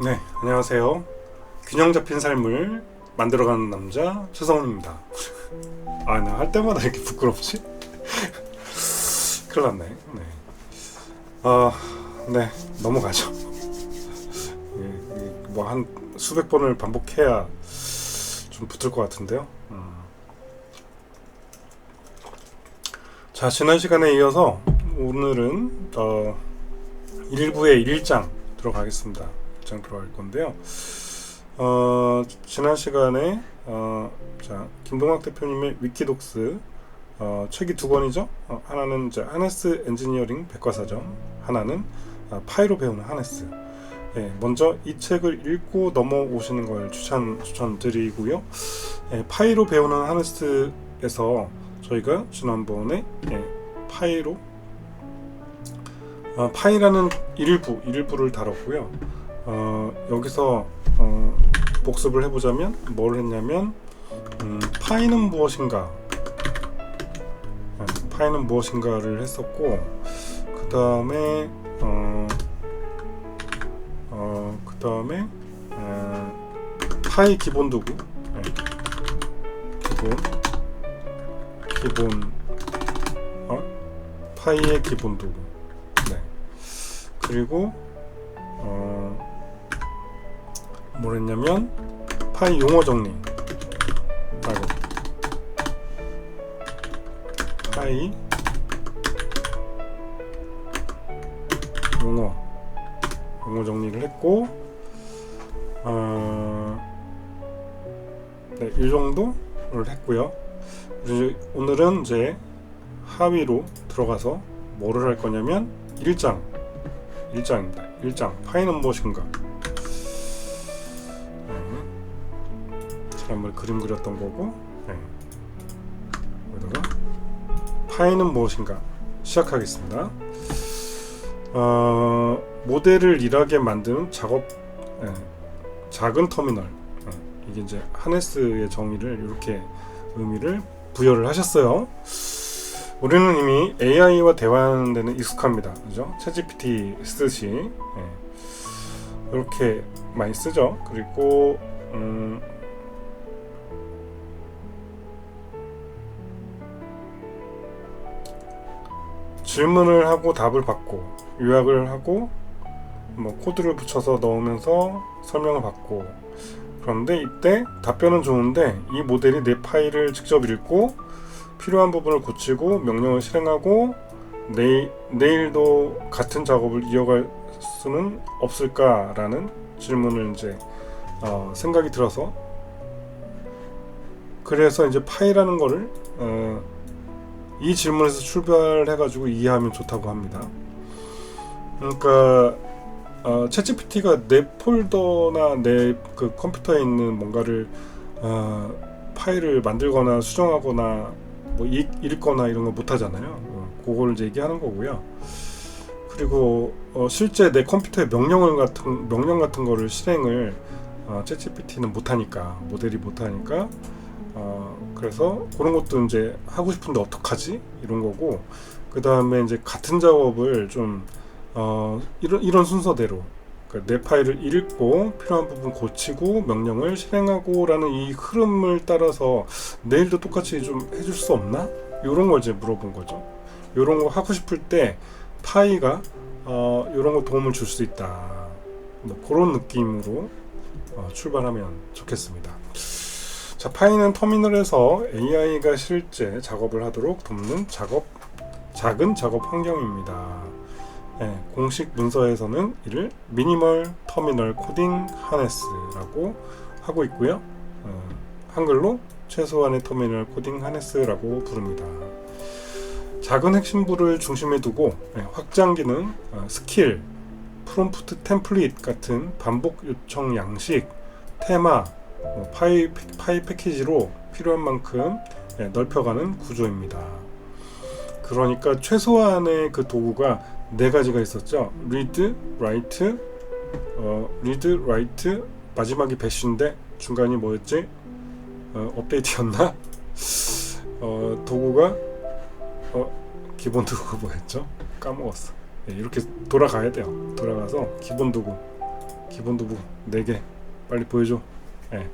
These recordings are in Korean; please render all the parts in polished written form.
네, 안녕하세요. 균형 잡힌 삶을 만들어가는 남자 최성훈입니다. 아, 나 할 때마다 이렇게 부끄럽지? 큰일 났네. 네. 네, 넘어가죠. 뭐 한 수백 번을 반복해야 좀 붙을 것 같은데요. 자, 지난 시간에 이어서 오늘은 1부의 1장 들어가겠습니다. 1장 들어갈 건데요. 지난 시간에 자, 김동학 대표님의 위키독스 책이 두 권이죠. 하나는 이제 하네스 엔지니어링 백과사전, 하나는 파이로 배우는 하네스. 예, 먼저 이 책을 읽고 넘어오시는 걸 추천드리고요. 예, 파이로 배우는 하네스에서 저희가 지난번에 파이로 파이라는 일부를 다뤘고요. 여기서 복습을 해보자면 뭘 했냐면 파이는 무엇인가, 파이는 무엇인가를 했었고, 그 다음에 파이 기본 도구, 기본 파이의 기본 도구. 네. 그리고 뭘 했냐면 파이 용어 정리. 파이 용어 정리를 했고, 네, 이 정도를 했고요. 오늘은 이제 하위로 들어가서 뭐를 할 거냐면 1장입니다. 1장 파이는 무엇인가. 지난번에 그림 그렸던 거고, 여기다가 파이는 무엇인가 시작하겠습니다. 모델을 일하게 만드는 작업, 작은 터미널. 이게 이제 하네스의 정의를 이렇게 의미를 부여를 하셨어요. 우리는 이미 AI와 대화하는 데는 익숙합니다. 그죠? 챗GPT 쓰듯이 이렇게 많이 쓰죠. 그리고 질문을 하고 답을 받고, 요약을 하고, 뭐 코드를 붙여서 넣으면서 설명을 받고. 그런데 이때 답변은 좋은데 이 모델이 내 파일을 직접 읽고 필요한 부분을 고치고 명령을 실행하고 내일도 같은 작업을 이어갈 수는 없을까라는 질문을 이제 생각이 들어서, 그래서 이제 파이라는 거를 이 질문에서 출발해가지고 이해하면 좋다고 합니다. 그러니까 챗GPT가 내 폴더나 내 그 컴퓨터에 있는 뭔가를 파일을 만들거나 수정하거나 뭐 읽거나 이런 거 못하잖아요. 그걸 이제 얘기하는 거고요. 그리고 실제 내 컴퓨터에 명령 같은 거를 실행을 챗GPT는 못하니까, 모델이 못하니까, 그래서 그런 것도 이제 하고 싶은데 어떡하지? 이런 거고, 그 다음에 이제 같은 작업을 좀 이런 순서대로, 그러니까 내 파일을 읽고 필요한 부분 고치고 명령을 실행하고 라는 이 흐름을 따라서 내일도 똑같이 좀 해줄 수 없나? 이런 걸 이제 물어본 거죠. 이런 거 하고 싶을 때 파이가 이런 거 도움을 줄 수 있다. 뭐 그런 느낌으로 출발하면 좋겠습니다. 자, 파이는 터미널에서 AI가 실제 작업을 하도록 돕는 작은 작업 환경입니다. 공식 문서에서는 이를 미니멀 터미널 코딩 하네스라고 하고 있고요. 한글로 최소한의 터미널 코딩 하네스라고 부릅니다. 작은 핵심부를 중심에 두고 확장 기능, 스킬, 프롬프트 템플릿 같은 반복 요청 양식, 테마, 파이 패키지로 필요한 만큼 넓혀가는 구조입니다. 그러니까 최소한의 그 도구가 네 가지가 있었죠. read, write, 마지막이 배쉬인데 중간이 뭐였지? 업데이트였나? 도구가 기본 도구 뭐였죠? 까먹었어. 이렇게 돌아가야 돼요. 돌아가서 기본 도구 기본 도구 4개 빨리 보여줘. 네.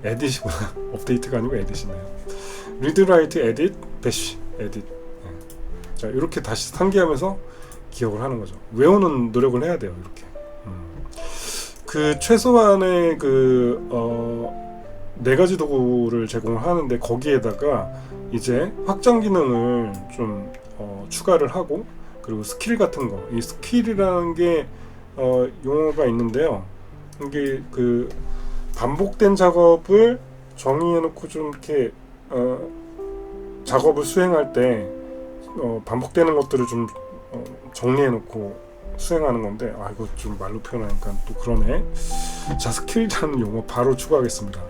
에딧이구나. 업데이트가 아니고 에딧이네요. 리드 라이트 에딧 배쉬 에딧. 네. 자, 이렇게 다시 상기하면서 기억을 하는 거죠. 외우는 노력을 해야 돼요. 이렇게. 그 최소한의 그 4가지 도구를 제공을 하는데 거기에다가 이제 확장 기능을 좀 추가를 하고, 그리고 스킬 같은 거, 이 스킬이라는 게 용어가 있는데요. 이게 그 반복된 작업을 정의해놓고 좀 이렇게 작업을 수행할 때 반복되는 것들을 좀 정리해놓고 수행하는 건데, 이거 좀 말로 표현하니까 또 그러네. 자, 스킬이라는 용어 바로 추가하겠습니다.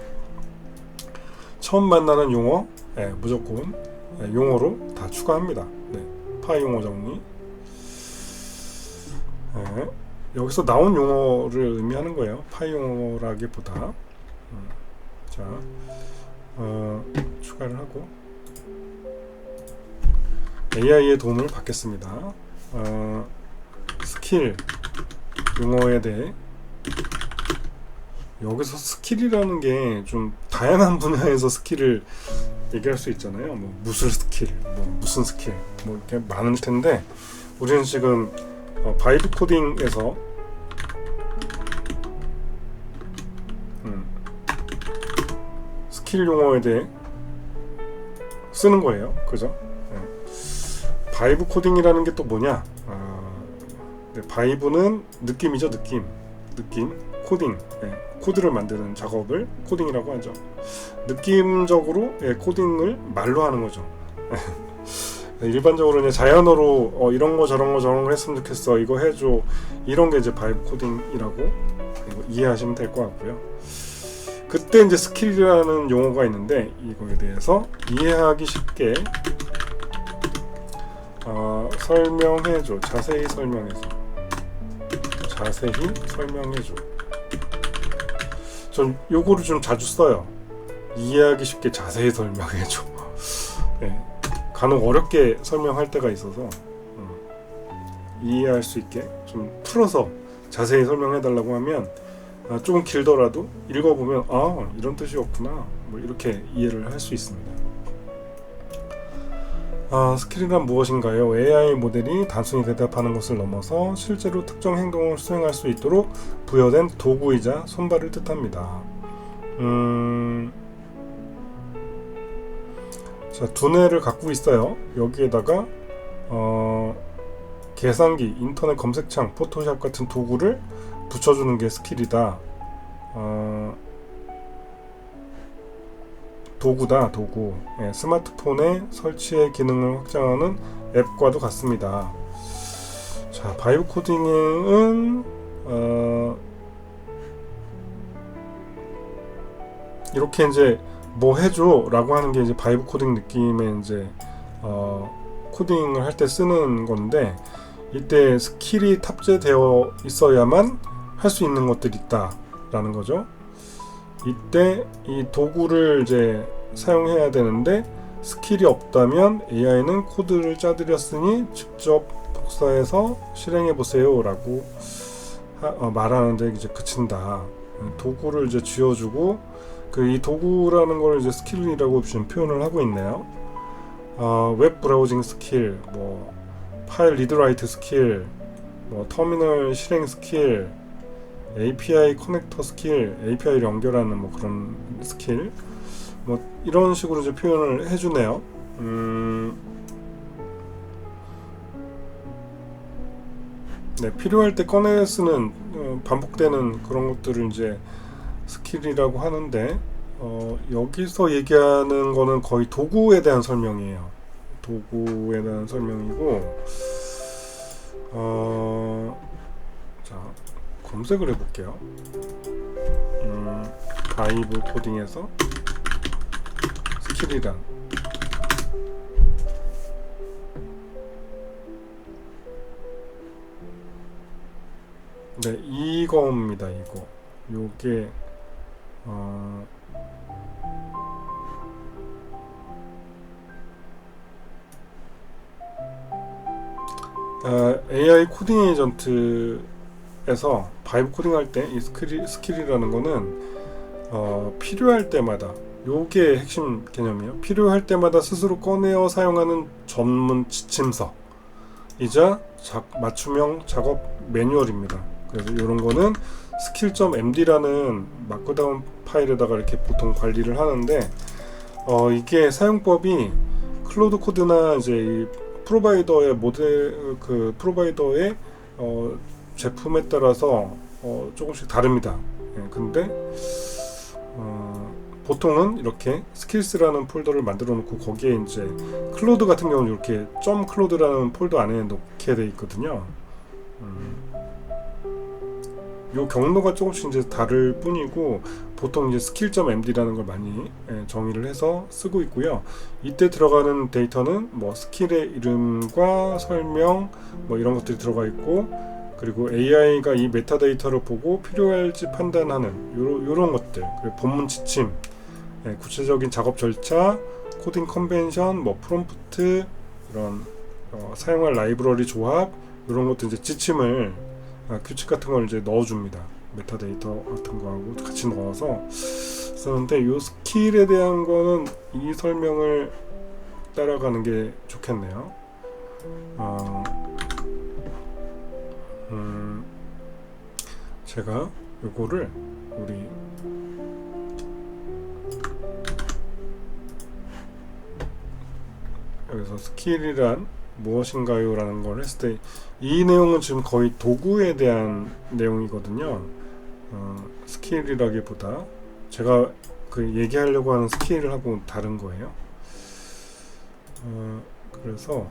처음 만나는 용어 무조건 용어로 다 추가합니다. 네, 파이 용어 정리. 여기서 나온 용어를 의미하는 거예요. 파이 용어라기보다. 자, 추가를 하고 AI의 도움을 받겠습니다. 스킬 용어에 대해, 여기서 스킬이라는 게 좀 다양한 분야에서 스킬을 얘기할 수 있잖아요. 뭐 무술 스킬, 뭐 무슨 스킬, 뭐 이렇게 많을 텐데, 우리는 지금 바이브 코딩에서 스킬 용어에 대해 쓰는 거예요. 그죠? 바이브 코딩이라는 게 또 뭐냐? 바이브는 느낌이죠. 느낌 코딩. 코드를 만드는 작업을 코딩이라고 하죠. 느낌적으로 코딩을 말로 하는 거죠. 일반적으로 이제 자연어로 이런 거 저런 거 했으면 좋겠어, 이거 해줘, 이런 게 이제 바이브 코딩이라고 이해하시면 될 것 같고요. 그때 이제 스킬이라는 용어가 있는데, 이거에 대해서 이해하기 쉽게 설명해줘, 자세히 설명해줘. 전 요거를 좀 자주 써요. 이해하기 쉽게 자세히 설명해줘. 네, 간혹 어렵게 설명할 때가 있어서 이해할 수 있게 좀 풀어서 자세히 설명해달라고 하면 조금 길더라도 읽어보면 이런 뜻이었구나, 뭐 이렇게 이해를 할 수 있습니다. 스킬이란 무엇인가요? AI 모델이 단순히 대답하는 것을 넘어서 실제로 특정 행동을 수행할 수 있도록 부여된 도구이자 손발을 뜻합니다. 자, 두뇌를 갖고 있어요. 여기에다가 계산기, 인터넷 검색창, 포토샵 같은 도구를 붙여주는 게 스킬이다. 도구다, 도구. 스마트폰에 설치의 기능을 확장하는 앱과도 같습니다. 자, 바이브 코딩은 이렇게 이제 뭐 해줘 라고 하는 게 이제 바이브 코딩 느낌의 이제 코딩을 할 때 쓰는 건데, 이때 스킬이 탑재되어 있어야만 할 수 있는 것들이 있다 라는 거죠. 이때 이 도구를 이제 사용해야 되는데, 스킬이 없다면 AI는 코드를 짜드렸으니 직접 복사해서 실행해 보세요 라고 말하는데 이제 그친다. 도구를 이제 쥐어주고, 이 도구라는 걸 이제 스킬이라고 지금 표현을 하고 있네요. 웹 브라우징 스킬, 뭐 파일 리드 라이트 스킬, 뭐 터미널 실행 스킬, API 커넥터 스킬, API를 연결하는 뭐 그런 스킬, 뭐 이런 식으로 이제 표현을 해주네요. 네, 필요할 때 꺼내 쓰는 반복되는 그런 것들을 이제 스킬이라고 하는데, 여기서 얘기하는 거는 거의 도구에 대한 설명이에요. 도구에 대한 설명이고, 자, 검색을 해볼게요. 바이브 코딩에서 스킬이란, 네, 이거입니다. 이거. 요게 AI 코딩 에이전트 코딩에서 바이브 코딩 할 때 이 스킬이라는 거는 필요할 때마다, 요게 핵심 개념이에요. 필요할 때마다 스스로 꺼내어 사용하는 전문 지침서 이자 맞춤형 작업 매뉴얼입니다. 그래서 이런 거는 skill.md라는 마크다운 파일에다가 이렇게 보통 관리를 하는데, 이게 사용법이 클로드 코드나 이제 이 프로바이더의 프로바이더의 제품에 따라서 조금씩 다릅니다. 예, 근데 보통은 이렇게 스킬스라는 폴더를 만들어 놓고 거기에 이제 클로드 같은 경우는 이렇게 .클로드라는 폴더 안에 놓게 돼 있거든요. 요 경로가 조금씩 이제 다를 뿐이고, 보통 이제 skill.md라는 걸 많이 정의를 해서 쓰고 있고요. 이때 들어가는 데이터는 뭐 스킬의 이름과 설명 뭐 이런 것들이 들어가 있고, 그리고 AI가 이 메타데이터를 보고 필요할지 판단하는 요런 것들, 그리고 본문 지침, 구체적인 작업 절차, 코딩 컨벤션, 뭐 프롬프트, 이런 사용할 라이브러리 조합, 이런 것들 이제 지침을 규칙 같은 걸 이제 넣어줍니다. 메타데이터 같은 거하고 같이 넣어서 쓰는데, 요 스킬에 대한 거는 이 설명을 따라가는 게 좋겠네요. 제가 요거를 우리 여기서 스킬이란 무엇인가요? 라는 걸 했을 때, 이 내용은 지금 거의 도구에 대한 내용이거든요. 스킬이라기보다 제가 그 얘기하려고 하는 스킬하고 다른 거예요. 그래서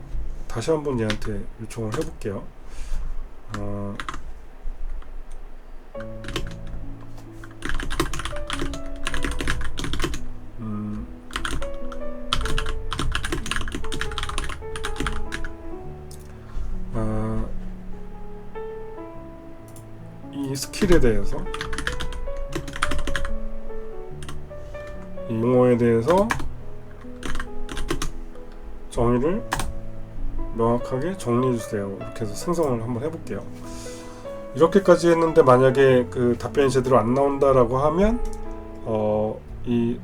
다시 한번 얘한테 요청을 해볼게요. 이 스킬에 대해서, 이 용어에 대해서 정의를 명확하게 정리해주세요. 이렇게 해서 생성을 한번 해볼게요. 이렇게까지 했는데 만약에 그 답변이 제대로 안 나온다라고 하면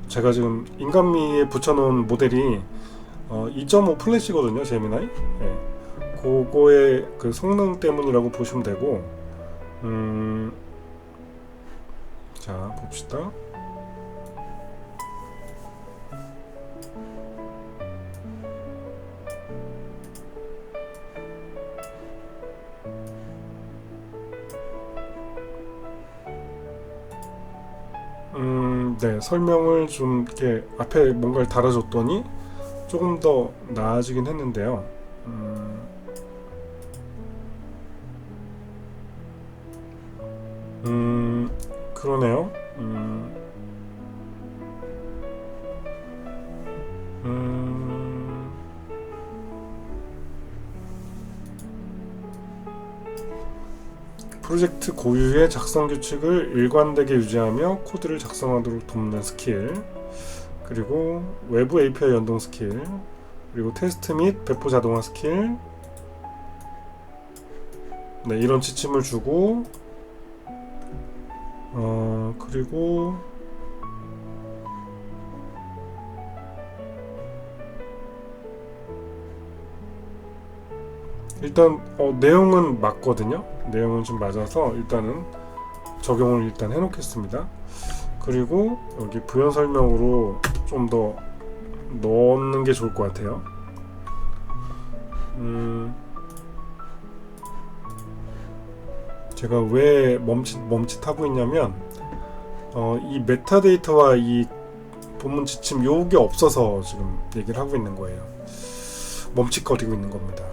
제가 지금 인간미에 붙여놓은 모델이 2.5 플래시거든요, 제미나이. 그거의 그 성능 때문이라고 보시면 되고, 자 봅시다. 네, 설명을 좀 이렇게 앞에 뭔가를 달아줬더니 조금 더 나아지긴 했는데요. 그러네요. 프로젝트 고유의 작성 규칙을 일관되게 유지하며 코드를 작성하도록 돕는 스킬, 그리고 외부 API 연동 스킬, 그리고 테스트 및 배포 자동화 스킬, 네, 이런 지침을 주고, 그리고 일단 내용은 맞거든요. 내용은 좀 맞아서 일단은 적용을 일단 해놓겠습니다. 그리고 여기 부연 설명으로 좀 더 넣는 게 좋을 것 같아요. 제가 왜 멈칫하고 있냐면 이 메타데이터와 이 본문 지침 요게 없어서 지금 얘기를 하고 있는 거예요. 멈칫거리고 있는 겁니다.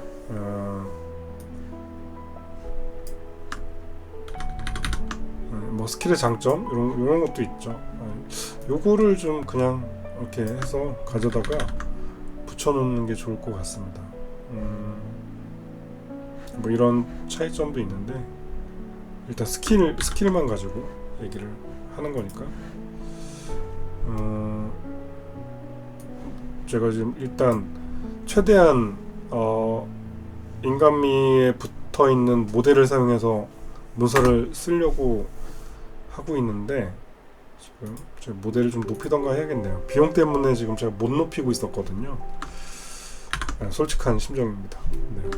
뭐 스킬의 장점 이런 것도 있죠. 요거를 좀 그냥 이렇게 해서 가져다가 붙여놓는 게 좋을 것 같습니다. 뭐 이런 차이점도 있는데, 일단 스킬만 가지고 얘기를 하는 거니까. 제가 지금 일단 최대한 인간미에 붙어 있는 모델을 사용해서 문서를 쓰려고 하고 있는데 지금 제 모델을 좀 높이던가 해야겠네요. 비용 때문에 지금 제가 못 높이고 있었거든요. 솔직한 심정입니다. 네.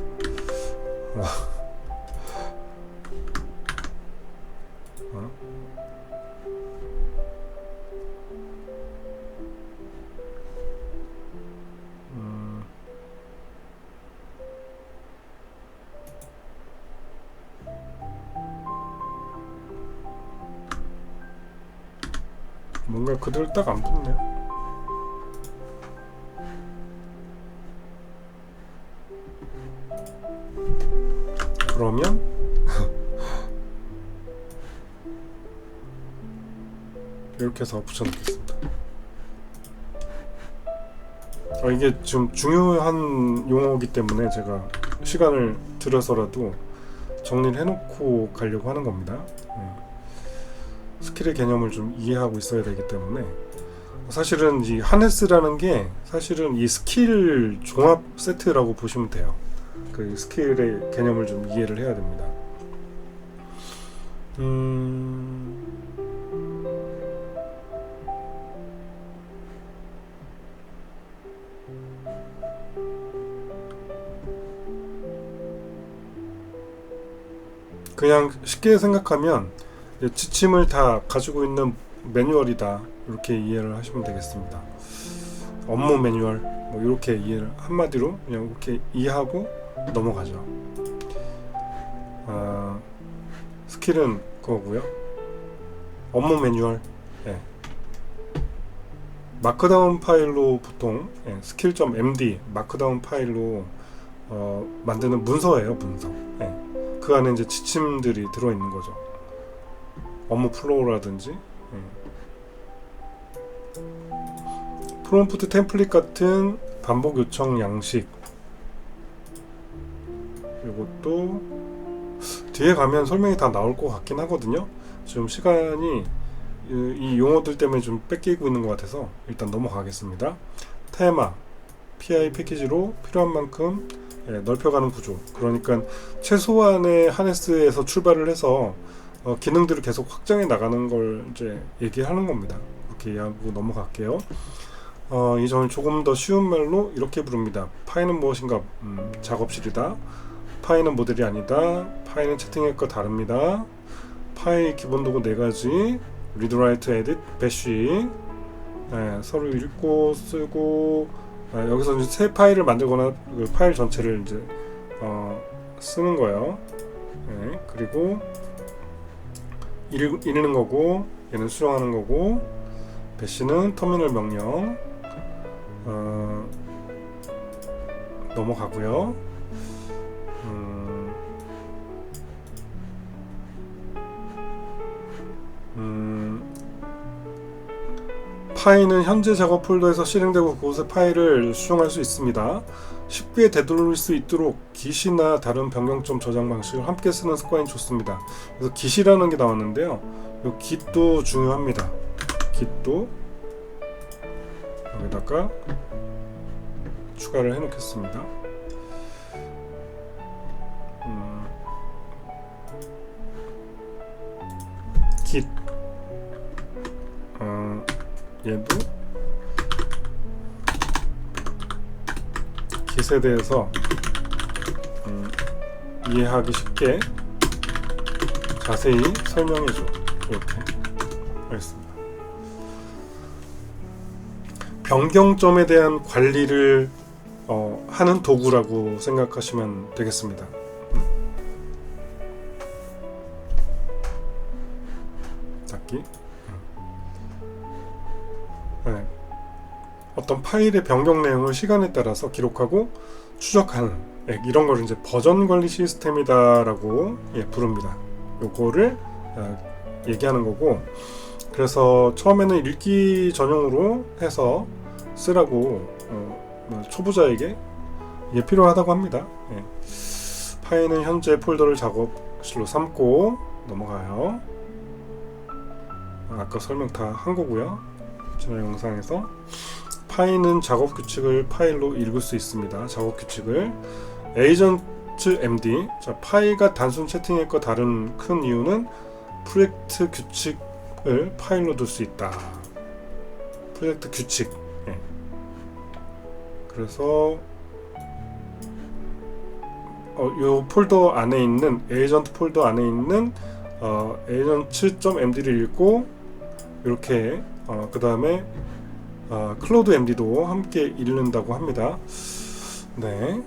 뭔가 그대로 딱 안 붙네요. 그러면 이렇게 해서 붙여놓겠습니다. 이게 지금 중요한 용어이기 때문에 제가 시간을 들여서라도 정리를 해놓고 가려고 하는 겁니다. 스킬의 개념을 좀 이해하고 있어야 되기 때문에 사실은 이 하네스라는 게 사실은 이 스킬 종합 세트라고 보시면 돼요. 그 스킬의 개념을 좀 이해를 해야 됩니다. 그냥 쉽게 생각하면 지침을 다 가지고 있는 매뉴얼이다, 이렇게 이해를 하시면 되겠습니다. 업무 매뉴얼 뭐 이렇게 이해를, 한마디로 그냥 이렇게 이해하고 넘어가죠. 스킬은 그거고요. 업무 매뉴얼, 마크다운 파일로 보통 skill.md 마크다운 파일로 만드는 문서예요. 문서. 그 안에 이제 지침들이 들어있는 거죠. 업무 플로우라든지 프롬프트 템플릿 같은 반복 요청 양식, 이것도 뒤에 가면 설명이 다 나올 것 같긴 하거든요. 지금 시간이 이 용어들 때문에 좀 뺏기고 있는 것 같아서 일단 넘어가겠습니다. 테마, PI 패키지로 필요한 만큼 넓혀가는 구조. 그러니까 최소한의 하네스에서 출발을 해서 기능들을 계속 확장해 나가는 걸 이제 얘기하는 겁니다. 이렇게 이해하고 넘어갈게요. 이 점을 조금 더 쉬운 말로 이렇게 부릅니다. 파이는 무엇인가? 작업실이다. 파이는 모델이 아니다. 파이는 채팅 앱과 다릅니다. 파이 기본 도구 4가지, read, write, edit, bash. 서로 읽고 쓰고, 여기서 이제 새 파일을 만들거나 그 파일 전체를 이제 쓰는 거예요. 그리고 읽는 거고, 얘는 수정하는 거고, bash는 터미널 명령. 넘어가고요. 파일은 현재 작업 폴더에서 실행되고 그곳의 파일을 수정할 수 있습니다. 쉽게 되돌릴 수 있도록 git이나 다른 변경점 저장 방식을 함께 쓰는 습관이 좋습니다. 그래서 git이라는 게 나왔는데요. 이 git도 중요합니다. git도 여기다가 추가를 해 놓겠습니다. git 얘도 git에 대해서 이해하기 쉽게 자세히 설명해줘. 이렇게 하겠습니다. 변경점에 대한 관리를 하는 도구라고 생각하시면 되겠습니다. 닫기. 어떤 파일의 변경 내용을 시간에 따라서 기록하고 추적하는 이런 걸 이제 버전 관리 시스템이다라고 부릅니다. 요거를 얘기하는 거고, 그래서 처음에는 읽기 전용으로 해서 쓰라고 초보자에게 필요하다고 합니다. 파일은 현재 폴더를 작업실로 삼고 넘어가요. 아까 설명 다 한 거고요. 지난 영상에서 파일은 작업 규칙을 파일로 읽을 수 있습니다. 작업 규칙을 agent md. 자, 파이가 단순 채팅과 다른 큰 이유는 프로젝트 규칙을 파일로 둘 수 있다. 프로젝트 규칙. 예. 그래서 요 폴더 안에 있는 에이전트 폴더 안에 있는 agent.md를 읽고 이렇게 그 다음에 클로드 md도 함께 읽는다고 합니다. 네.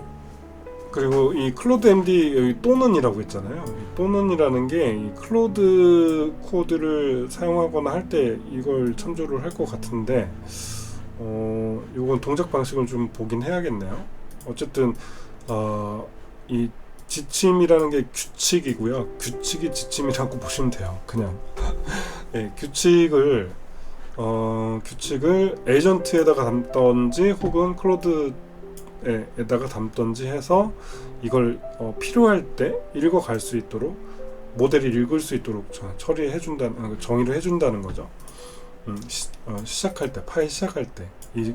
그리고 이 클로드 md 여기 또는이라고 했잖아요. 또는이라는 게 이 클로드 코드를 사용하거나 할 때 이걸 참조를 할 것 같은데 요건 동작 방식을 좀 보긴 해야겠네요. 어쨌든 이 지침이라는 게 규칙이고요. 규칙이 지침이라고 보시면 돼요. 그냥 네, 규칙을 에이전트에다가 담던지 혹은 클로드에다가 담던지 해서 이걸 필요할 때 읽어갈 수 있도록 모델이 읽을 수 있도록 처리해 준다는 정의를 해준다는 거죠. 시작할 때 파일 시작할 때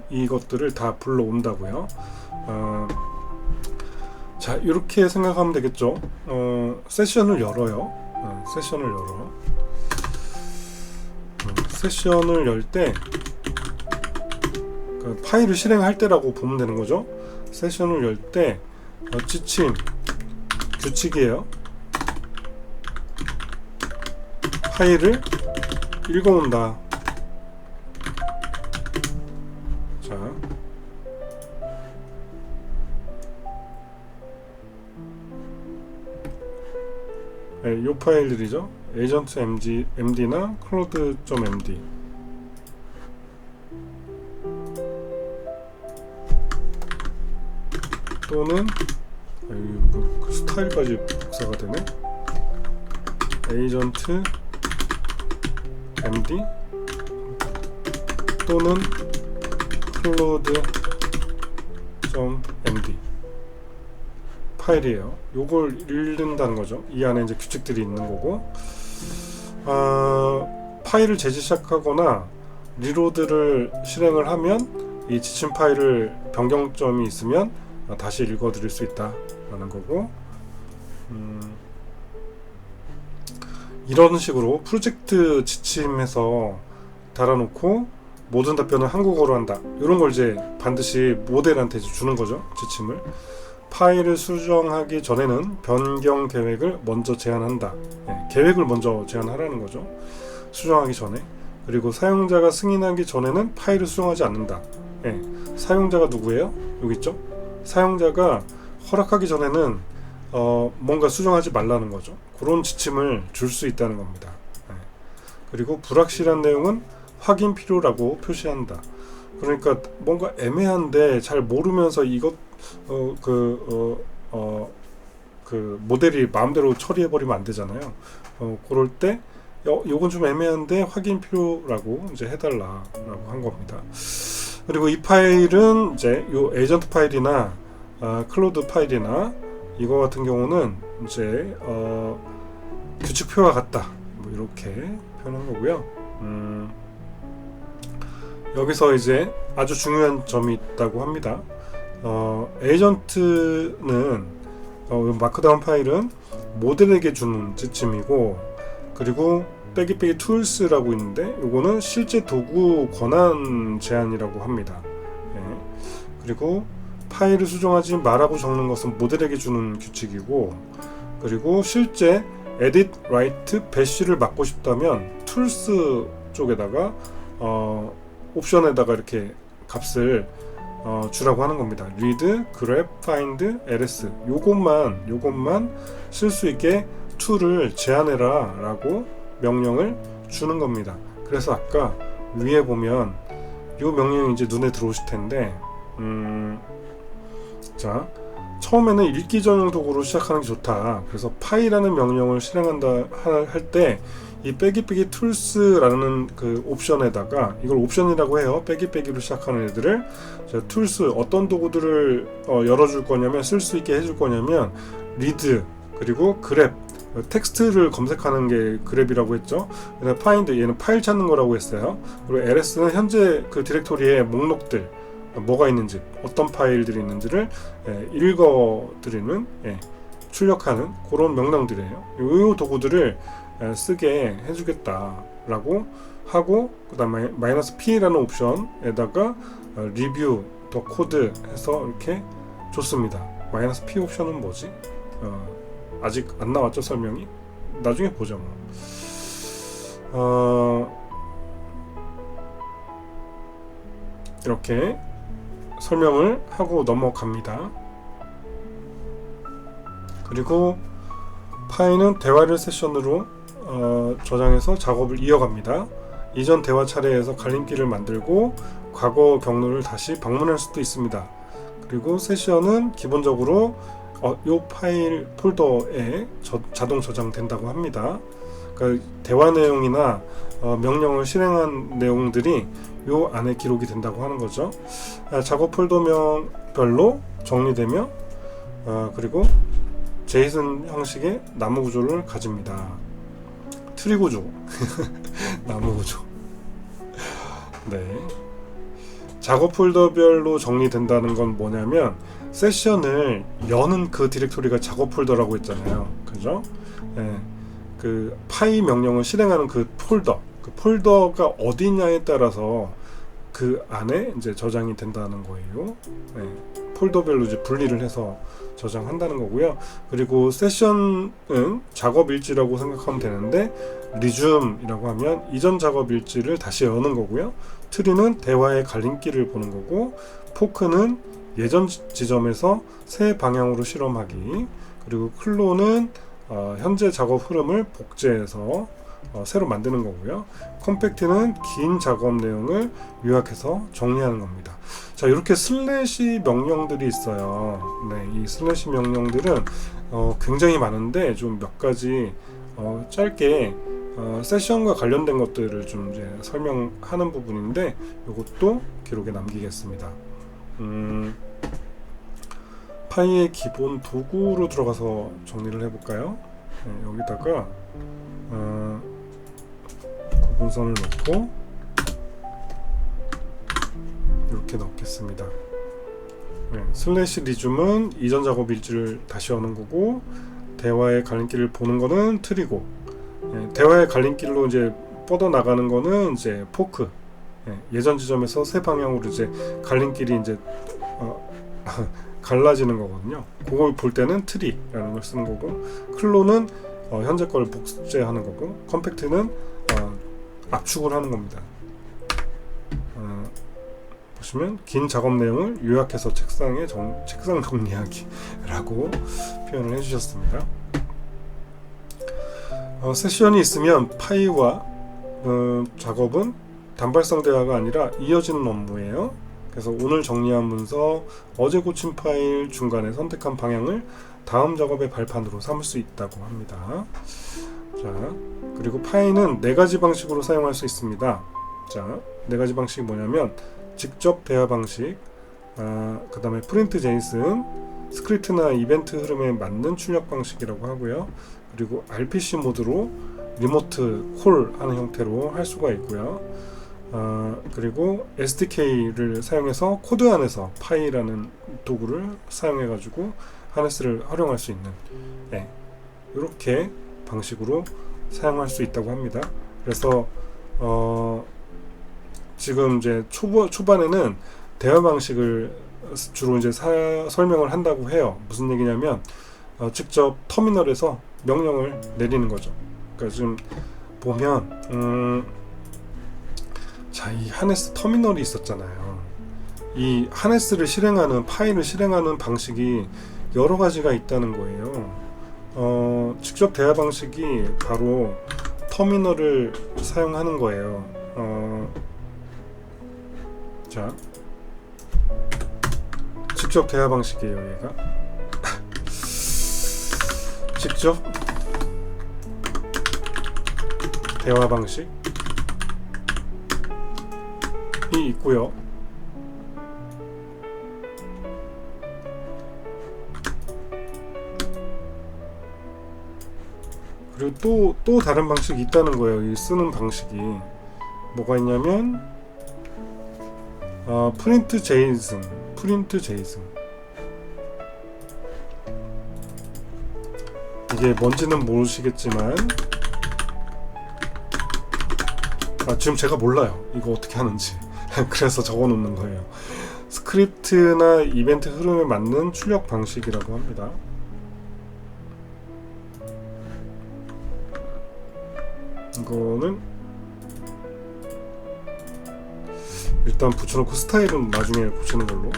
이것들을 다 불러온다고요. 자, 이렇게 생각하면 되겠죠. 세션을 열어요. 세션을 열 때 그 파일을 실행할 때라고 보면 되는 거죠. 세션을 열 때 지침 규칙이에요. 파일을 읽어온다. 자, 네, 요 파일들이죠. agent md나 cloud.md. 또는 그 스타일까지 복사가 되네. agent md 또는 cloud.md 파일이에요. 요걸 읽는다는 거죠. 이 안에 이제 규칙들이 있는 거고, 파일을 재지 시작하거나 리로드를 실행을 하면 이 지침 파일을 변경점이 있으면 다시 읽어드릴 수 있다라는 거고, 이런 식으로 프로젝트 지침에서 달아놓고 모든 답변을 한국어로 한다. 이런 걸 이제 반드시 모델한테 주는 거죠. 지침을. 파일을 수정하기 전에는 변경 계획을 먼저 제안한다. 계획을 먼저 제안하라는 거죠. 수정하기 전에. 그리고 사용자가 승인하기 전에는 파일을 수정하지 않는다. 사용자가 누구예요? 여기 있죠? 사용자가 허락하기 전에는 뭔가 수정하지 말라는 거죠. 그런 지침을 줄 수 있다는 겁니다. 그리고 불확실한 내용은 확인 필요라고 표시한다. 그러니까 뭔가 애매한데 잘 모르면서 이것 그 모델이 마음대로 처리해버리면 안 되잖아요. 그럴 때 요건 좀 애매한데 확인 필요라고 이제 해달라라고 한 겁니다. 그리고 이 파일은 이제 요 에이전트 파일이나 클로드 파일이나 이거 같은 경우는 이제 규칙표와 같다. 뭐 이렇게 표현한 거고요. 여기서 이제 아주 중요한 점이 있다고 합니다. 에이전트는 마크다운 파일은 모델에게 주는 지침이고, 그리고 빼기 툴스라고 있는데 요거는 실제 도구 권한 제한이라고 합니다. 그리고 파일을 수정하지 말라고 적는 것은 모델에게 주는 규칙이고, 그리고 실제 edit, write, bash를 막고 싶다면 툴스 쪽에다가 옵션에다가 이렇게 값을 주라고 하는 겁니다. read, grep, find, ls 요것만 쓸 수 있게 툴을 제한해라 라고 명령을 주는 겁니다. 그래서 아까 위에 보면 요 명령이 이제 눈에 들어오실 텐데, 자, 처음에는 읽기 전용 도구로 시작하는 게 좋다. 그래서 파이라는 명령을 실행한다 할 때 이 빼기 툴스라는 그 옵션에다가, 이걸 옵션이라고 해요. 빼기로 시작하는 애들을 툴스 어떤 도구들을 열어줄 거냐면, 쓸 수 있게 해줄 거냐면 read, 그리고 grep, 텍스트를 검색하는 게 그랩이라고 했죠. 그다음에 find, 얘는 파일 찾는 거라고 했어요. 그리고 ls는 현재 그 디렉토리에 목록들 뭐가 있는지, 어떤 파일들이 있는지를 읽어드리는 출력하는 그런 명령들이에요. 이 도구들을 쓰게 해주겠다라고 하고, 그 다음에 -P라는 옵션에다가 리뷰 더 코드 해서 이렇게 줬습니다. -P 옵션은 뭐지? 아직 안 나왔죠, 설명이? 나중에 보죠 뭐. 이렇게 설명을 하고 넘어갑니다. 그리고 파이는 대화를 세션으로 저장해서 작업을 이어갑니다. 이전 대화 차례에서 갈림길을 만들고 과거 경로를 다시 방문할 수도 있습니다. 그리고 세션은 기본적으로 이 파일 폴더에 자동 저장된다고 합니다. 그러니까 대화 내용이나 명령을 실행한 내용들이 요 안에 기록이 된다고 하는 거죠. 작업 폴더명별로 정리되며 그리고 제이슨 형식의 나무 구조를 가집니다. 트리 구조 나무 구조. 네. 작업 폴더별로 정리된다는 건 뭐냐면, 세션을 여는 그 디렉토리가 작업 폴더라고 했잖아요. 그죠? 네. 그 파이 명령을 실행하는 그 폴더가 어디냐에 따라서 그 안에 이제 저장이 된다는 거예요. 네. 폴더별로 이제 분리를 해서 저장한다는 거고요. 그리고 세션은 작업 일지라고 생각하면 되는데, 리즘이라고 하면 이전 작업 일지를 다시 여는 거고요. 트리는 대화의 갈림길을 보는 거고, 포크는 예전 지점에서 새 방향으로 실험하기, 그리고 클로는 현재 작업 흐름을 복제해서 새로 만드는 거고요. 컴팩트는 긴 작업 내용을 요약해서 정리하는 겁니다. 자, 이렇게 슬래시 명령들이 있어요. 네, 이 슬래시 명령들은 굉장히 많은데 좀 몇 가지 짧게 세션과 관련된 것들을 좀 이제 설명하는 부분인데, 이것도 기록에 남기겠습니다. 파이의 기본 도구로 들어가서 정리를 해볼까요? 네, 여기다가 구분선을 넣고 이렇게 넣겠습니다. 네, 슬래시 리즘은 이전 작업 일지를 다시 여는 거고, 대화의 갈림길을 보는 거는 트리고, 대화의 갈림길로 이제 뻗어 나가는 거는 이제 포크. 예전 지점에서 새 방향으로 이제 갈림길이 이제 갈라지는 거거든요. 그걸 볼 때는 트리라는 걸 쓰는 거고, 클로는 현재 걸 복제하는 거고, 컴팩트는 압축을 하는 겁니다. 보시면 긴 작업 내용을 요약해서 책상 정리하기라고 표현을 해주셨습니다. 세션이 있으면 파이와 작업은 단발성 대화가 아니라 이어지는 업무예요. 그래서 오늘 정리한 문서, 어제 고친 파일 중간에 선택한 방향을 다음 작업의 발판으로 삼을 수 있다고 합니다. 자, 그리고 파이는 4가지 방식으로 사용할 수 있습니다. 자, 4가지 방식이 뭐냐면, 직접 대화 방식, 그 다음에 프린트 제이슨, 스크립트나 이벤트 흐름에 맞는 출력 방식이라고 하고요. 그리고 RPC 모드로 리모트 콜 하는 형태로 할 수가 있고요. 그리고 SDK를 사용해서 코드 안에서 파이라는 도구를 사용해 가지고 하네스를 활용할 수 있는, 이렇게 방식으로 사용할 수 있다고 합니다. 그래서 지금 이제 초반에는 대화 방식을 주로 이제 설명을 한다고 해요. 무슨 얘기냐면 직접 터미널에서 명령을 내리는 거죠. 그러니까 지금 보면 자, 이 하네스 터미널이 있었잖아요. 이 하네스를 실행하는, 파일을 실행하는 방식이 여러 가지가 있다는 거예요. 직접 대화 방식이 바로 터미널을 사용하는 거예요. 자, 직접 대화 방식이에요, 얘가. 직접 대화 방식이 있고요. 그리고 또 다른 방식이 있다는 거예요. 이 쓰는 방식이 뭐가 있냐면 프린트 제이슨 이게 뭔지는 모르시겠지만 지금 제가 몰라요 이거 어떻게 하는지. 그래서 적어 놓는 거예요. 스크립트나 이벤트 흐름에 맞는 출력 방식이라고 합니다. 이거는 일단 붙여놓고 스타일은 나중에 고치는 걸로.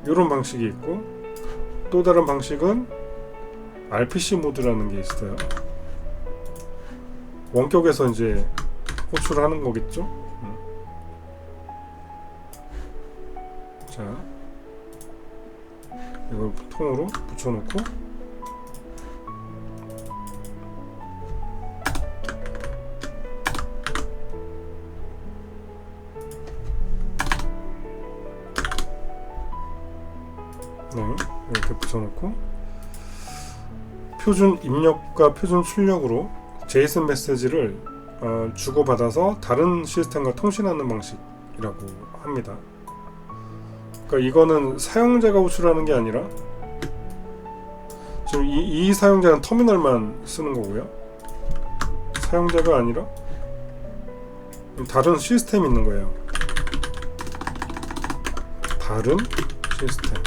이런 방식이 있고, 또 다른 방식은 RPC 모드라는 게 있어요. 원격에서 이제 호출을 하는 거겠죠. 자, 이걸 통으로 붙여놓고 이렇게 붙여놓고 표준 입력과 표준 출력으로 제이슨 메시지를 주고받아서 다른 시스템과 통신하는 방식이라고 합니다. 그러니까 이거는 사용자가 호출하는 게 아니라 지금 이 사용자는 터미널만 쓰는 거고요. 사용자가 아니라 다른 시스템이 있는 거예요. 다른 시스템.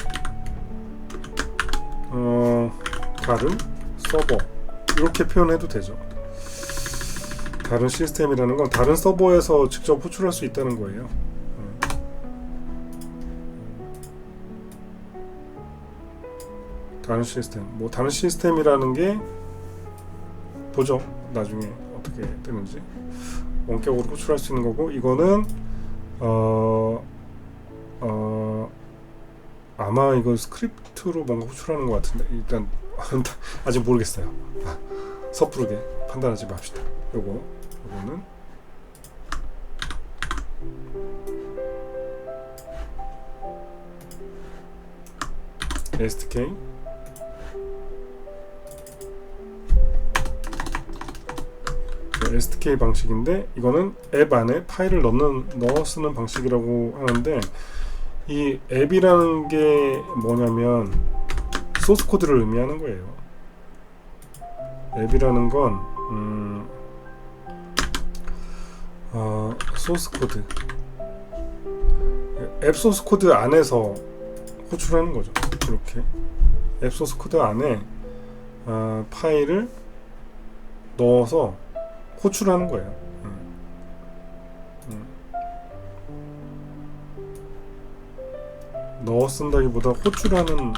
다른 서버 이렇게 표현해도 되죠. 다른 시스템이라는 건 다른 서버에서 직접 호출할 수 있다는 거예요. 다른 시스템, 뭐 다른 시스템이라는 게 보죠. 나중에 어떻게 되는지. 원격으로 호출할 수 있는 거고, 이거는 아마 이거 스크립트로 뭔가 호출하는 것 같은데, 일단 아직 모르겠어요. 섣부르게 판단하지 맙시다. 요거는 SDK SDK 방식인데, 이거는 앱 안에 파일을 넣어 쓰는 방식이라고 하는데, 이 앱이라는 게 뭐냐면 소스 코드를 의미하는 거예요. 앱이라는 건 소스 코드, 앱 소스 코드 안에서 호출하는 거죠. 이렇게 앱 소스 코드 안에 파일을 넣어서 호출하는 거예요. 넣어 쓴다기보다 호출하는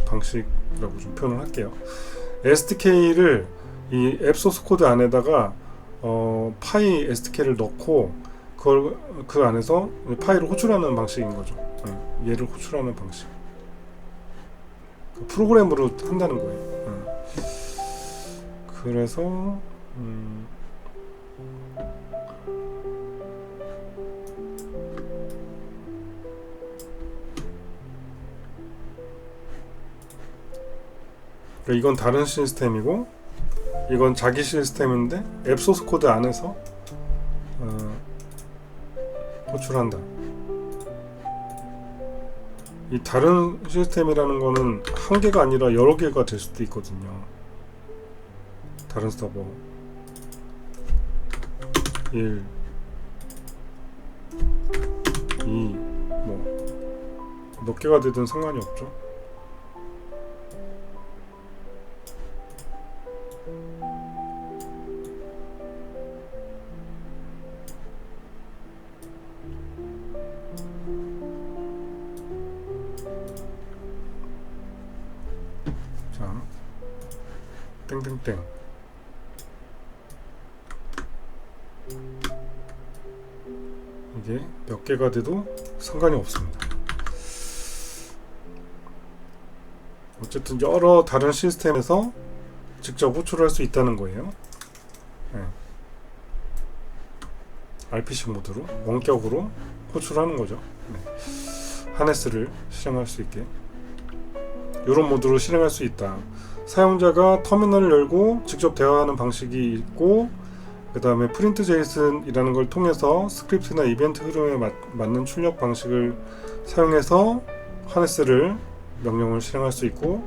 방식이라고 좀 표현을 할게요. SDK를 이 앱 소스 코드 안에다가 파이 SDK를 넣고 그걸 그 안에서 파일을 호출하는 방식인 거죠. 얘를 호출하는 방식. 프로그램으로 한다는 거예요. 그래서 이건 다른 시스템이고, 이건 자기 시스템인데 앱 소스 코드 안에서 호출한다. 이 다른 시스템이라는 거는 한 개가 아니라 여러 개가 될 수도 있거든요. 다른 서버 1, 2, 뭐 몇 개가 되든 상관이 없죠. 자, 땡땡땡. 이게 몇 개가 돼도 상관이 없습니다. 어쨌든 여러 다른 시스템에서 직접 호출할 수 있다는 거예요. RPC 모드로 원격으로 호출하는 거죠. 하네스를 실행할 수 있게 이런 모드로 실행할 수 있다. 사용자가 터미널을 열고 직접 대화하는 방식이 있고, 그 다음에 프린트 제이슨이라는 걸 통해서 스크립트나 이벤트 흐름에 맞는 출력 방식을 사용해서 하네스를 명령을 실행할 수 있고,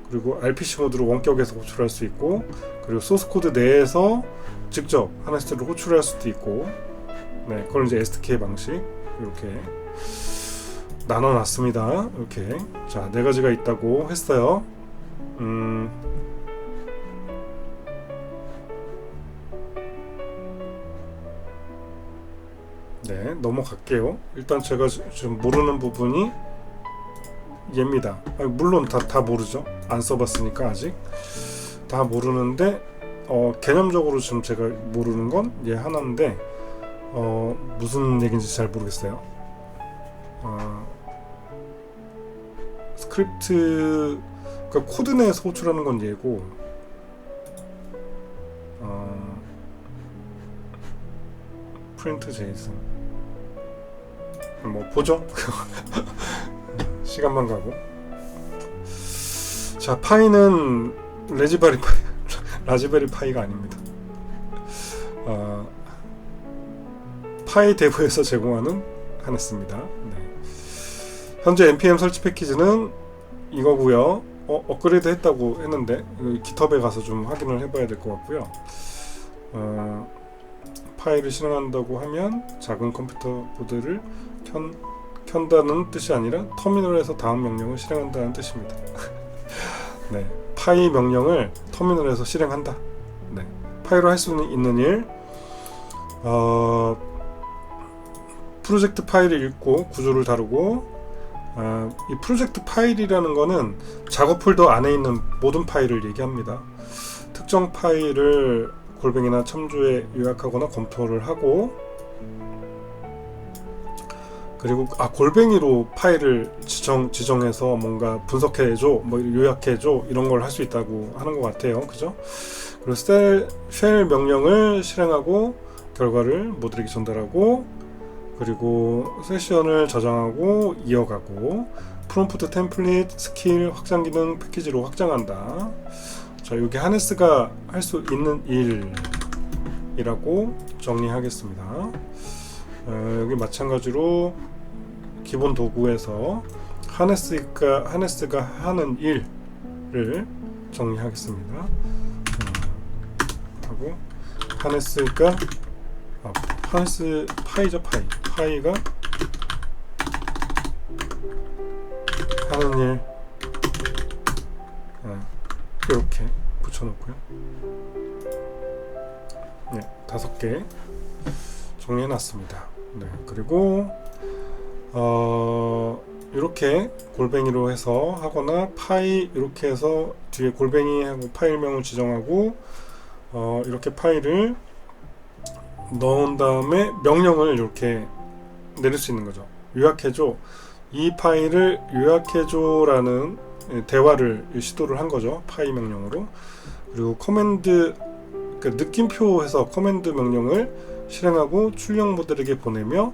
그리고 RPC 모드로 원격에서 호출할 수 있고, 그리고 소스 코드 내에서 직접 하네스를 호출할 수도 있고, 네, 그걸 이제 SDK 방식 이렇게 나눠놨습니다. 이렇게 자, 네 가지가 있다고 했어요. 네, 넘어갈게요. 일단 제가 지금 모르는 부분이 얘입니다. 물론 다 모르죠. 안 써봤으니까 아직 다 모르는데 개념적으로 지금 제가 모르는 건 얘 하나인데 무슨 얘기인지 잘 모르겠어요. 스크립트 그러니까 코드 내에서 호출하는 건 얘고, 프린트 제이슨 뭐 보죠. 시간만 가고. 자, 파이는 라즈베리 파이가 아닙니다. 파이 대부에서 제공하는 하네스입니다. 네. 현재 npm 설치 패키지는 이거고요. 업그레이드 했다고 했는데 깃허브에 가서 좀 확인을 해봐야 될 것 같고요. 파일을 실행한다고 하면 작은 컴퓨터 보드를 켠다는 뜻이 아니라 터미널에서 다음 명령을 실행한다는 뜻입니다. 네, 파이 명령을 터미널에서 실행한다. 네, 파이로 할 수 있는 일, 프로젝트 파일을 읽고 구조를 다루고, 이 프로젝트 파일이라는 거는 작업 폴더 안에 있는 모든 파일을 얘기합니다. 특정 파일을 골뱅이나 참조에 요약하거나 검토를 하고, 그리고 골뱅이로 파일을 지정해서 뭔가 분석해줘, 뭐 요약해줘, 이런 걸 할 수 있다고 하는 것 같아요. 그죠? 그리고 쉘 명령을 실행하고 결과를 모두에게 전달하고, 그리고 세션을 저장하고 이어가고, 프롬프트 템플릿 스킬 확장 기능 패키지로 확장한다. 자, 여기 하네스가 할 수 있는 일이라고 정리하겠습니다. 여기 마찬가지로 기본 도구에서 하네스가 하는 일을 정리하겠습니다. 하고 하네스가 하네스 파이죠. 파이가 하는 일, 이렇게 붙여놓고요. 네, 5개 정리해놨습니다. 네, 그리고 이렇게 골뱅이로 해서 하거나 파이 이렇게 해서 뒤에 골뱅이하고 파일명을 지정하고 이렇게 파일을 넣은 다음에 명령을 이렇게 내릴 수 있는 거죠. 요약해줘. 이 파일을 요약해줘라는 대화를 시도를 한 거죠. 파이 명령으로. 그리고 커맨드, 그러니까 느낌표해서 커맨드 명령을 실행하고 출력 모델에게 보내며,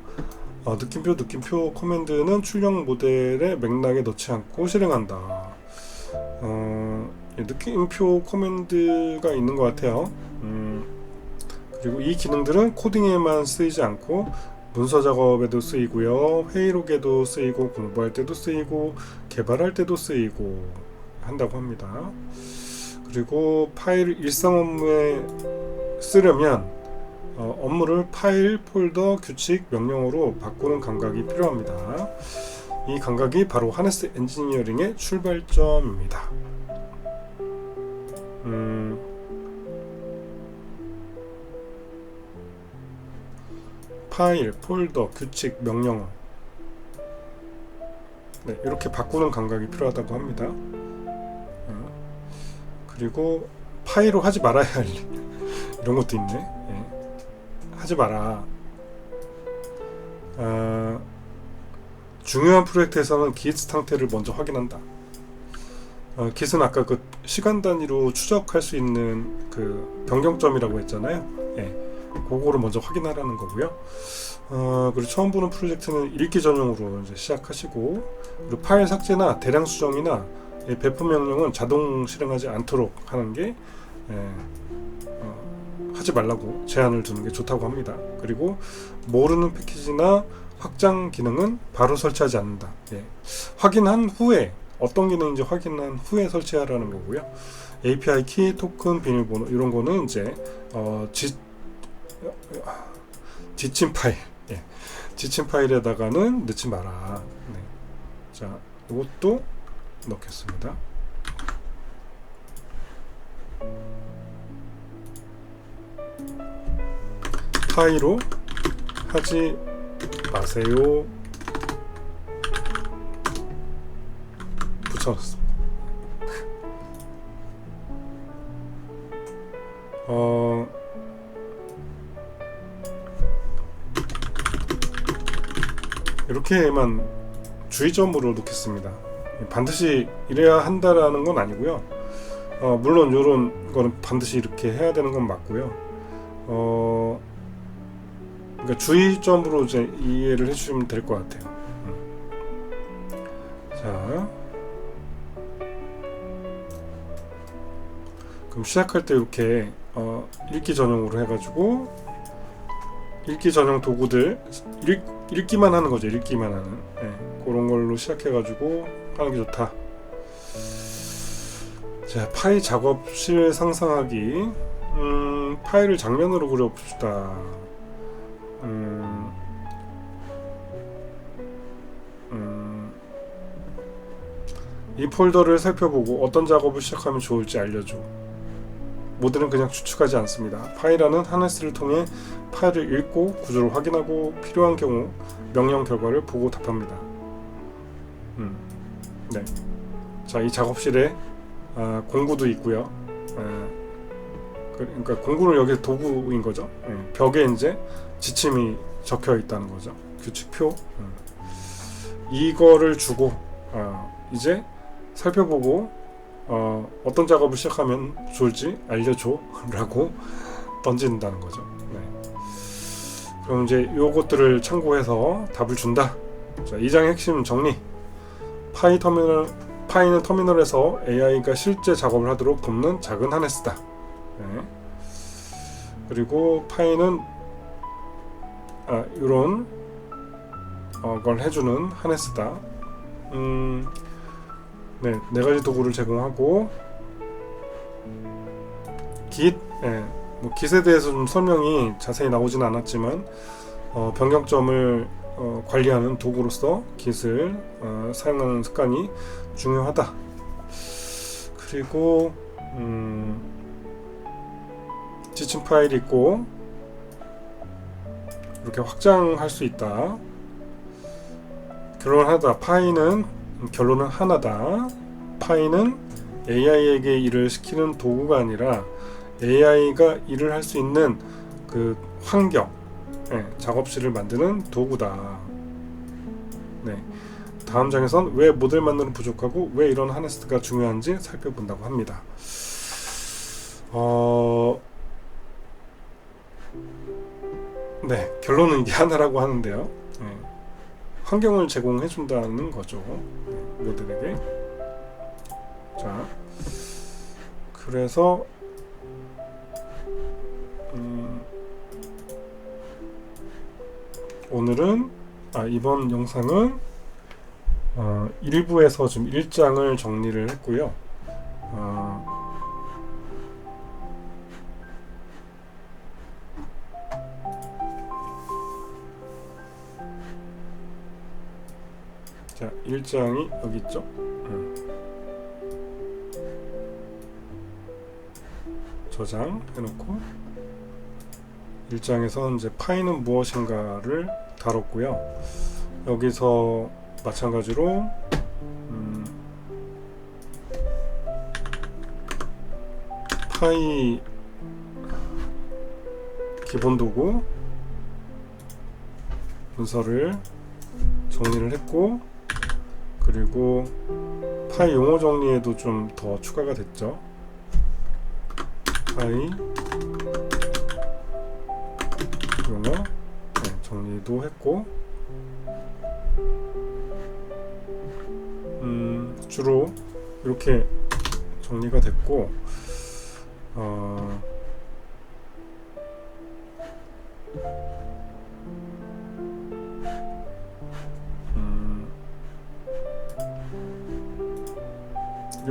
느낌표 커맨드는 출력 모델의 맥락에 넣지 않고 실행한다. 느낌표 커맨드가 있는 것 같아요. 그리고 이 기능들은 코딩에만 쓰이지 않고 문서 작업에도 쓰이고요, 회의록에도 쓰이고, 공부할 때도 쓰이고, 개발할 때도 쓰이고 한다고 합니다. 그리고 파일 일상 업무에 쓰려면 업무를 파일, 폴더, 규칙, 명령어로 바꾸는 감각이 필요합니다. 이 감각이 바로 하네스 엔지니어링의 출발점입니다. 파일, 폴더, 규칙, 명령어, 네, 이렇게 바꾸는 감각이 필요하다고 합니다. 그리고 파이로 하지 말아야 할 일, 이런 것도 있네. 예. 하지 마라. 중요한 프로젝트에서는 git 상태를 먼저 확인한다. git은 아까 그 시간 단위로 추적할 수 있는 그 변경점이라고 했잖아요. 예. 그거를 먼저 확인하라는 거고요. 그리고 처음 보는 프로젝트는 읽기 전용으로 이제 시작하시고, 그리고 파일 삭제나 대량 수정이나 배포 명령은 자동 실행하지 않도록 하는 게 하지 말라고 제한을 두는 게 좋다고 합니다. 그리고 모르는 패키지나 확장 기능은 바로 설치하지 않는다. 예. 확인한 후에 어떤 기능인지 확인한 후에 설치하라는 거고요. API 키, 토큰, 비밀번호 이런 거는 이제 지침 파일, 예. 지침 파일에다가는 넣지 마라. 네. 자, 이것도 넣겠습니다. 파이로 하지 마세요. 붙여놨습니다. 이렇게만 주의점으로 놓겠습니다. 반드시 이래야 한다라는 건 아니고요. 물론 이런 거는 반드시 이렇게 해야 되는 건 맞고요. 그러니까 주의점으로 이제 이해를 해주시면 될 것 같아요. 자, 그럼 시작할 때 이렇게 읽기 전용으로 해가지고 읽기 전용 도구들 읽기만 하는 거죠. 읽기만 하는 그런 걸로 시작해가지고 하는 게 좋다. 자, 파이 작업실 상상하기. 파일을 장면으로 그려봅시다. 이 폴더를 살펴보고 어떤 작업을 시작하면 좋을지 알려줘. 모델은 그냥 추측하지 않습니다. 파이라는 하네스를 통해 파일을 읽고 구조를 확인하고 필요한 경우 명령 결과를 보고 답합니다. 네. 자, 이 작업실에 공구도 있고요. 그러니까 공구는 여기 도구인 거죠. 벽에 이제 지침이 적혀 있다는 거죠. 규칙표. 이거를 주고 이제 살펴보고 어떤 작업을 시작하면 좋을지 알려줘 라고 던진다는 거죠. 네. 그럼 이제 요것들을 참고해서 답을 준다. 자, 2장의 핵심 정리. 파이는 터미널에서 AI가 실제 작업을 하도록 돕는 작은 하네스다. 네. 그리고 파이는 이런 걸 해주는 하네스다. 네, 4가지 도구를 제공하고 git, git에 대해서 좀 설명이 자세히 나오지는 않았지만 변경점을 관리하는 도구로서 git을 사용하는 습관이 중요하다. 그리고 지침 파일이 있고 이렇게 확장할 수 있다. 결론은 하나다. 파이는 AI에게 일을 시키는 도구가 아니라 AI가 일을 할 수 있는 그 환경, 작업실을 만드는 도구다. 네. 다음 장에선 왜 모델만으로는 부족하고 왜 이런 하네스가 중요한지 살펴본다고 합니다. 네, 결론은 이게 하나라고 하는데요. 환경을 제공해 준다는 거죠. 모델에게. 자, 그래서 오늘은 이번 영상은 1부에서 좀 1장을 정리를 했고요. 자, 1장이 여기 있죠. 저장 해놓고 1장에서 이제 파이는 무엇인가를 다뤘고요. 여기서 마찬가지로 파이 기본 도구 문서를 정리를 했고, 그리고 파이 용어 정리에도 좀 더 추가가 됐죠. 파이 용어 정리도 했고, 주로 이렇게 정리가 됐고,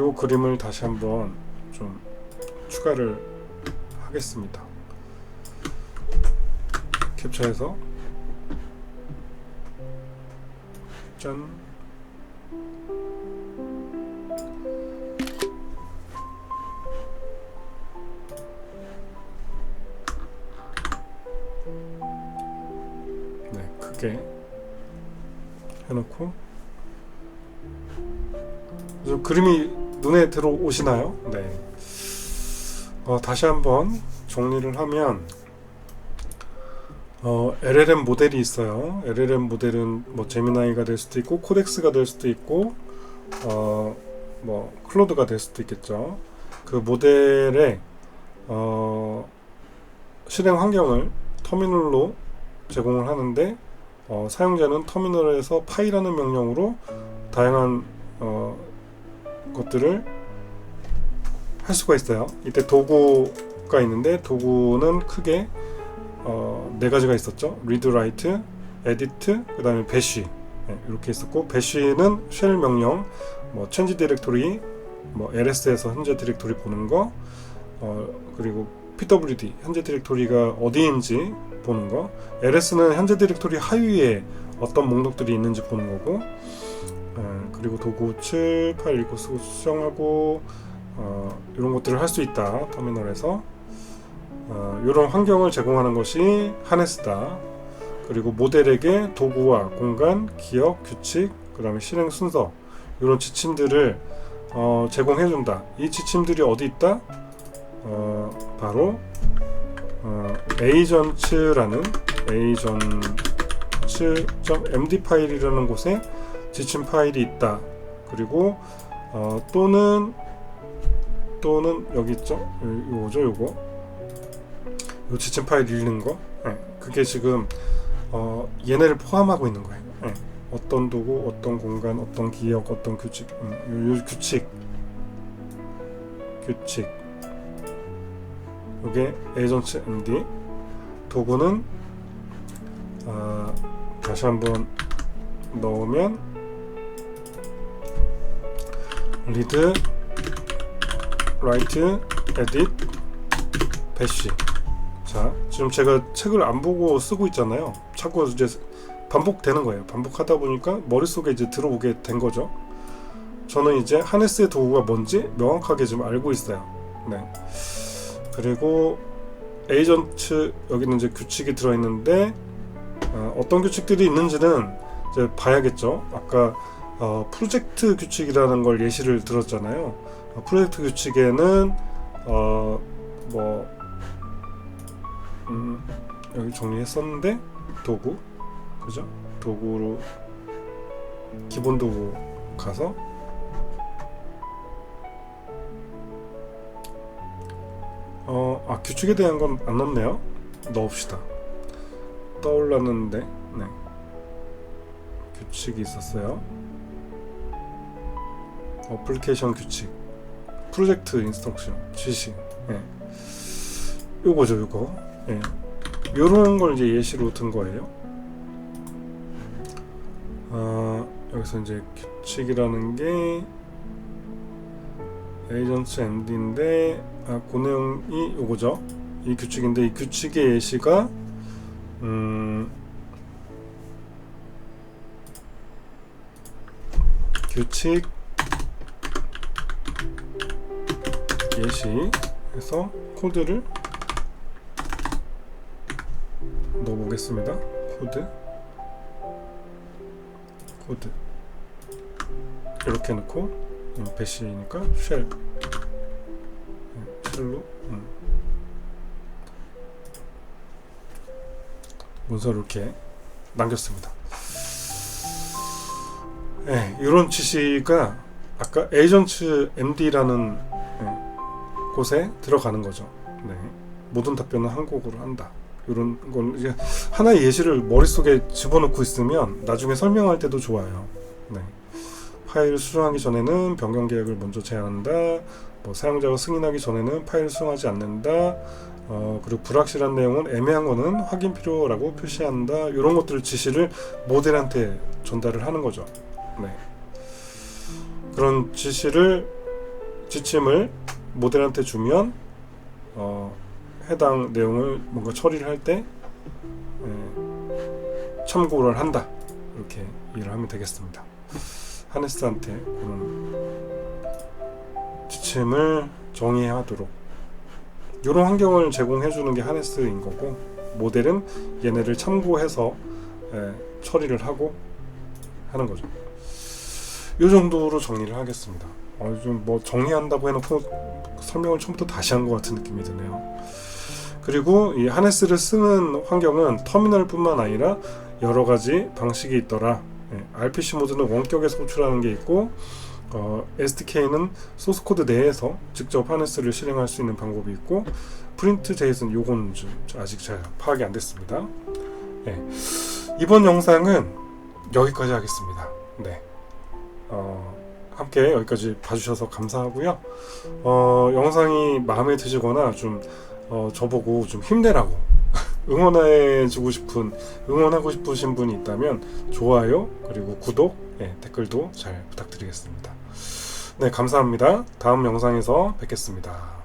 요 그림을 다시 한번 좀 추가를 하겠습니다. 캡처해서 짠. 네, 크게 해놓고 좀 그림이 눈에 들어오시나요? 네. 다시 한번 정리를 하면 LLM 모델이 있어요. LLM 모델은 뭐 제미나이가 될 수도 있고 코덱스가 될 수도 있고 뭐 클로드가 될 수도 있겠죠. 그 모델의 실행 환경을 터미널로 제공을 하는데 사용자는 터미널에서 파이라는 명령으로 다양한 것들을 할 수가 있어요. 이때 도구가 있는데 도구는 크게 네 가지가 있었죠. read, write, edit, 그 다음에 bash 이렇게 있었고, bash는 쉘 명령, 뭐 change directory, 뭐 ls에서 현재 디렉토리 보는 거, 그리고 pwd 현재 디렉토리가 어디인지 보는 거, ls는 현재 디렉토리 하위에 어떤 목록들이 있는지 보는 거고, 그리고 도구 측 파일 읽고 쓰고 수정하고 이런 것들을 할 수 있다. 터미널에서 이런 환경을 제공하는 것이 하네스다. 그리고 모델에게 도구와 공간, 기억, 규칙, 그 다음에 실행 순서 이런 지침들을 제공해준다. 이 지침들이 어디 있다? 바로 agents.md 파일이라는 곳에 지침 파일이 있다. 그리고 또는 여기 있죠. 요거죠, 요거. 요 지침 파일 읽는 거. 그게 지금 얘네를 포함하고 있는 거예요. 어떤 도구, 어떤 공간, 어떤 기억, 어떤 규칙, 요 규칙. 요게 agents.md. 도구는 다시 한번 넣으면 read, write, edit, bash. 자, 지금 제가 책을 안 보고 쓰고 있잖아요. 자꾸 이제 반복되는 거예요. 반복하다 보니까 머릿속에 이제 들어오게 된 거죠. 저는 이제 하네스의 도구가 뭔지 명확하게 좀 알고 있어요. 네. 그리고 에이전트, 여기는 이제 규칙이 들어있는데 어떤 규칙들이 있는지는 이제 봐야겠죠. 아까 프로젝트 규칙이라는 걸 예시를 들었잖아요. 프로젝트 규칙에는 여기 정리했었는데 도구, 그죠? 도구로 기본 도구 가서 규칙에 대한 건 안 넣었네요. 넣읍시다. 떠올랐는데, 네. 규칙이 있었어요. 어플리케이션 규칙, 프로젝트 인스트럭션, 지시. 네. 요거죠, 요거. 네. 요런 걸 이제 예시로 든 거예요. 여기서 이제 규칙이라는 게 agents.md인데, 그 내용이 요거죠. 이 규칙인데, 이 규칙의 예시가 규칙 예시에서 코드를 넣어보겠습니다. 코드 이렇게 넣고, 배시니까 쉘로 문서를 이렇게 남겼습니다. 네, 이런 지시가 아까 agents.md라는 곳에 들어가는 거죠. 네, 모든 답변은 한국어로 한다. 이런 걸 이제 하나의 예시를 머릿속에 집어넣고 있으면 나중에 설명할 때도 좋아요. 네. 파일을 수정하기 전에는 변경 계획을 먼저 제안한다. 뭐 사용자가 승인하기 전에는 파일을 수정하지 않는다. 그리고 불확실한 내용은 애매한 거는 확인 필요라고 표시한다. 이런 것들 지시를 모델한테 전달을 하는 거죠. 네. 그런 지시를 지침을 모델한테 주면 해당 내용을 뭔가 처리를 할 때 참고를 한다, 이렇게 이해를 하면 되겠습니다. 하네스한테 그런 지침을 정의하도록 이런 환경을 제공해 주는 게 하네스인 거고, 모델은 얘네를 참고해서 처리를 하고 하는 거죠. 이 정도로 정리를 하겠습니다. 좀 뭐 정리한다고 해놓고 설명을 처음부터 다시 한 것 같은 느낌이 드네요. 그리고 이 하네스를 쓰는 환경은 터미널뿐만 아니라 여러 가지 방식이 있더라. RPC 모드는 원격에서 호출하는 게 있고, SDK는 소스 코드 내에서 직접 하네스를 실행할 수 있는 방법이 있고, 프린트 제이슨 요건 좀 아직 잘 파악이 안 됐습니다. 이번 영상은 여기까지 하겠습니다. 함께 여기까지 봐주셔서 감사하고요. 영상이 마음에 드시거나 좀 저보고 좀 힘내라고 응원하고 싶으신 분이 있다면 좋아요, 그리고 구독, 댓글도 잘 부탁드리겠습니다. 네, 감사합니다. 다음 영상에서 뵙겠습니다.